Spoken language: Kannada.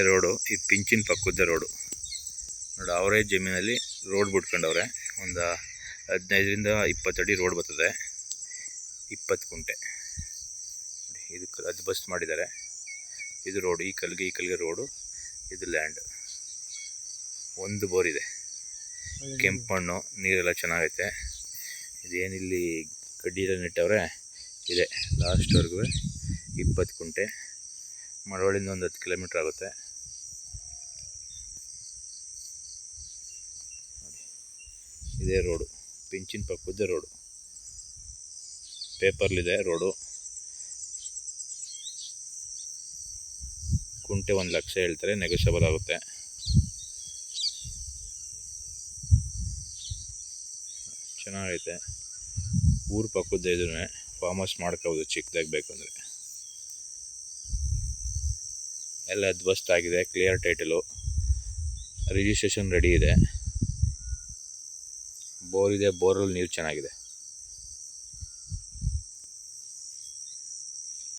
ರೋಡು ಇದು ಪಿಂಚಿನ ಪಕ್ಕದ ರೋಡು ನೋಡಿ. ಅವರೇ ಜಮೀನಲ್ಲಿ ರೋಡ್ ಬಿಟ್ಕೊಂಡವ್ರೆ. ಒಂದು 15ರಿಂದ 20 ಅಡಿ ರೋಡ್ ಬರ್ತದೆ. 20 ಕುಂಟೆ ಇದಕ್ಕೆ ಅದು ಬಸ್ ಮಾಡಿದ್ದಾರೆ. ಇದು ರೋಡು, ಈ ಕಲ್ಗೆ ರೋಡು, ಇದು ಲ್ಯಾಂಡ್. ಒಂದು ಬೋರ್ ಇದೆ, ಕೆಂಪು ಮಣ್ಣು, ನೀರೆಲ್ಲ ಚೆನ್ನಾಗೈತೆ. ಇದೇನಿಲ್ಲಿ ಕಡ್ಡಿ ಎಲ್ಲ ನೆಟ್ಟವ್ರೆ ಇದೆ ಲಾಸ್ಟ್ವರೆಗೂ. 20 ಕುಂಟೆ, ಮಳವಳ್ಳಿಯಿಂದ ಒಂದು 10 ಕಿಲೋಮೀಟ್ರ್ ಆಗುತ್ತೆ. ಇದೇ ರೋಡು, ಪಿಂಚಿನ ಪಕ್ಕದ ರೋಡು. ಪೇಪರ್ಲಿದೆ ರೋಡು. ಕುಂಟೆ 1 ಲಕ್ಷ ಹೇಳ್ತಾರೆ, ನೆಗೋಷಿಯಬಲ್ ಆಗುತ್ತೆ. ಚೆನ್ನಾಗೈತೆ. ಊರು ಪಕ್ಕದ ಇದನ್ನೇ ಫಾರ್ಮ್ ಹೌಸ್ ಮಾಡ್ಕೋಬೋದು ಚಿಕ್ಕದಾಗಿ ಬೇಕಂದರೆ. ಎಲ್ಲ ಅದ್ವಸ್ತಾಗಿದೆ. ಕ್ಲಿಯರ್ ಟೈಟಲು, ರಿಜಿಸ್ಟ್ರೇಷನ್ ರೆಡಿ ಇದೆ. ಬೋರ್ ಇದೆ, ಬೋರಲ್ಲಿ ನೀರು ಚೆನ್ನಾಗಿದೆ.